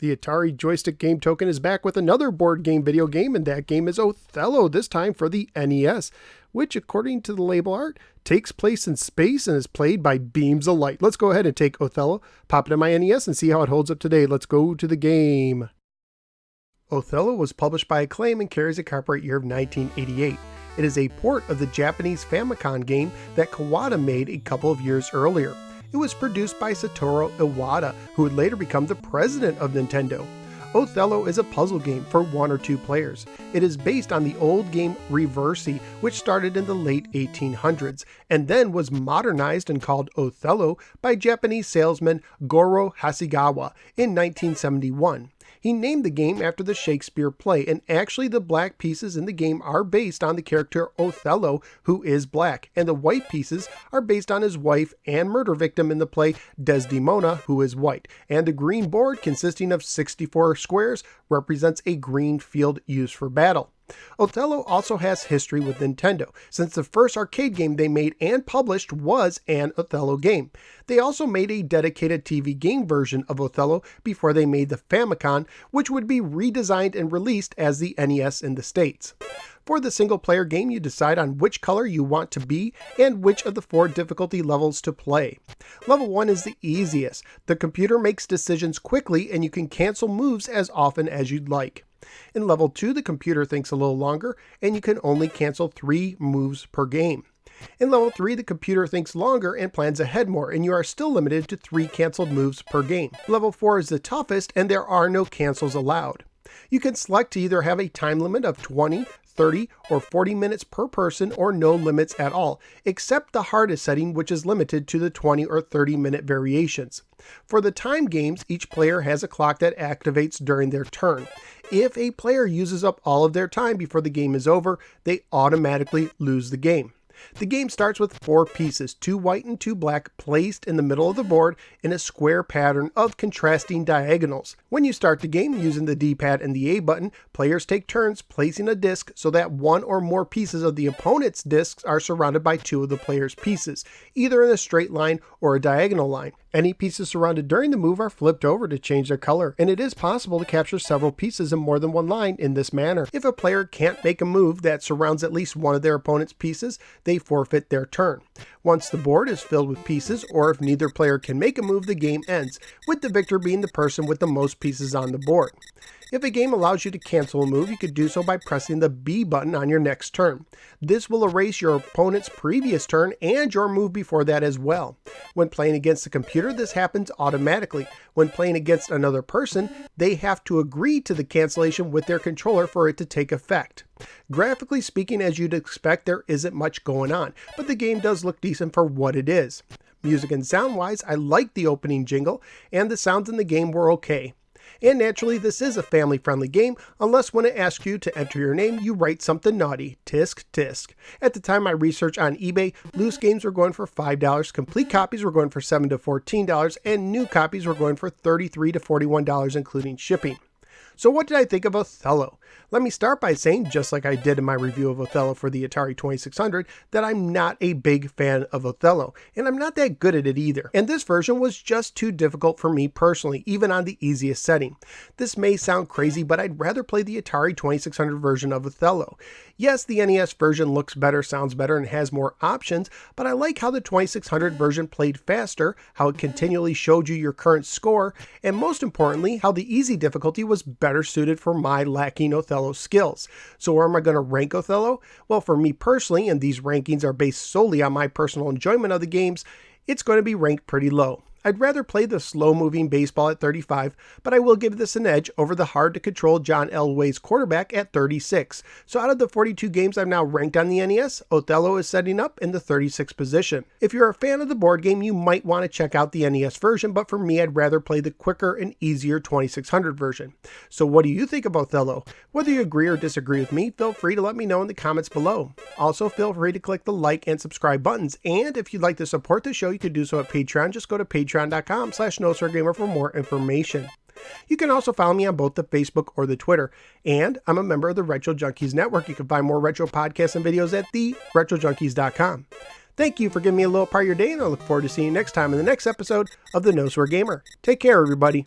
The Atari Joystick Game Token is back with another board game video game, and that game is Othello, this time for the NES, which, according to the label art, takes place in space and is played by beams of light. Let's go ahead and take Othello, pop it in my NES, and see how it holds up today. Let's go to the game. Othello was published by Acclaim and carries a copyright year of 1988. It is a port of the Japanese Famicom game that Kawada made a couple of years earlier. It was produced by Satoru Iwata, who would later become the president of Nintendo. Othello is a puzzle game for 1 or 2 players. It is based on the old game Reversi, which started in the late 1800s, and then was modernized and called Othello by Japanese salesman Goro Hasegawa in 1971. He named the game after the Shakespeare play, and actually the black pieces in the game are based on the character Othello, who is black, and the white pieces are based on his wife and murder victim in the play Desdemona, who is white, and the green board, consisting of 64 squares, represents a green field used for battle. Othello also has history with Nintendo, since the first arcade game they made and published was an Othello game. They also made a dedicated TV game version of Othello before they made the Famicom, which would be redesigned and released as the NES in the States. For the single-player game, you decide on which color you want to be and which of the 4 difficulty levels to play. Level 1 is the easiest. The computer makes decisions quickly and you can cancel moves as often as you'd like. In level 2, the computer thinks a little longer and you can only cancel 3 moves per game. In level 3, the computer thinks longer and plans ahead more, and you are still limited to 3 canceled moves per game. Level 4 is the toughest and there are no cancels allowed. You can select to either have a time limit of 20, 30, or 40 minutes per person, or no limits at all, except the hardest setting, which is limited to the 20 or 30 minute variations. For the time games, each player has a clock that activates during their turn. If a player uses up all of their time before the game is over, they automatically lose the game. The game starts with 4 pieces, 2 white and 2 black, placed in the middle of the board in a square pattern of contrasting diagonals. When you start the game using the D-pad and the A button, players take turns placing a disc so that 1 or more pieces of the opponent's discs are surrounded by 2 of the player's pieces, either in a straight line or a diagonal line. Any pieces surrounded during the move are flipped over to change their color, and it is possible to capture several pieces in more than one line in this manner. If a player can't make a move that surrounds at least one of their opponent's pieces, they forfeit their turn. Once the board is filled with pieces, or if neither player can make a move, the game ends, with the victor being the person with the most pieces on the board. If a game allows you to cancel a move, you could do so by pressing the B button on your next turn. This will erase your opponent's previous turn and your move before that as well. When playing against the computer, this happens automatically. When playing against another person, they have to agree to the cancellation with their controller for it to take effect. Graphically speaking, as you'd expect, there isn't much going on, but the game does look decent for what it is. Music and sound wise, I liked the opening jingle, and the sounds in the game were okay. And naturally, this is a family-friendly game, unless when it asks you to enter your name, you write something naughty. Tisk, tisk. At the time I researched on eBay, loose games were going for $5, complete copies were going for $7 to $14, and new copies were going for $33 to $41, including shipping. So what did I think of Othello? Let me start by saying, just like I did in my review of Othello for the Atari 2600, that I'm not a big fan of Othello, and I'm not that good at it either. And this version was just too difficult for me personally, even on the easiest setting. This may sound crazy, but I'd rather play the Atari 2600 version of Othello. Yes, the NES version looks better, sounds better, and has more options, but I like how the 2600 version played faster, how it continually showed you your current score, and most importantly, how the easy difficulty was better suited for my lacking Othello skills. So where am I going to rank Othello? Well, for me personally, and these rankings are based solely on my personal enjoyment of the games, it's going to be ranked pretty low. I'd rather play the slow-moving baseball at 35, but I will give this an edge over the hard-to-control John Elway's quarterback at 36. So out of the 42 games I've now ranked on the NES, Othello is setting up in the 36th position. If you're a fan of the board game, you might want to check out the NES version, but for me, I'd rather play the quicker and easier 2600 version. So what do you think of Othello? Whether you agree or disagree with me, feel free to let me know in the comments below. Also, feel free to click the like and subscribe buttons, and if you'd like to support the show, you could do so at Patreon. Just go to patreon.com/NoSirGamer for more information. You can also follow me on both the Facebook or the Twitter, and I'm a member of the Retro Junkies Network. You can find more retro podcasts and videos at theretrojunkies.com. Thank you for giving me a little part of your day, and I look forward to seeing you next time in the next episode of the No Swear Gamer. Take care, everybody.